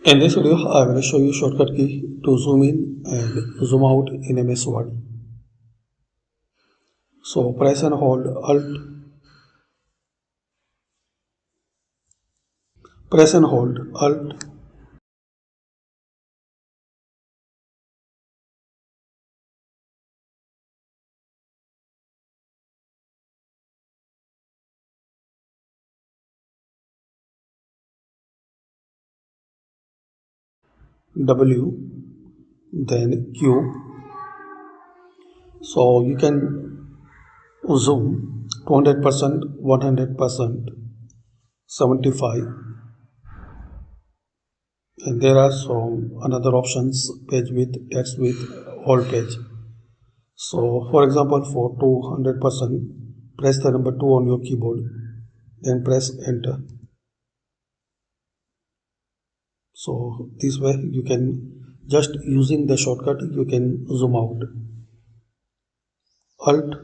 In this video, I will show you shortcut key to zoom in and zoom out in MS Word. So press and hold Alt, press and hold Alt, W, then Q. So you can zoom 200%, 100%, 75, and there are some another options page width, text width, all page. So for example, for 200%, press the number 2 on your keyboard, then press enter. So this way you can, just using the shortcut, you can zoom out. Alt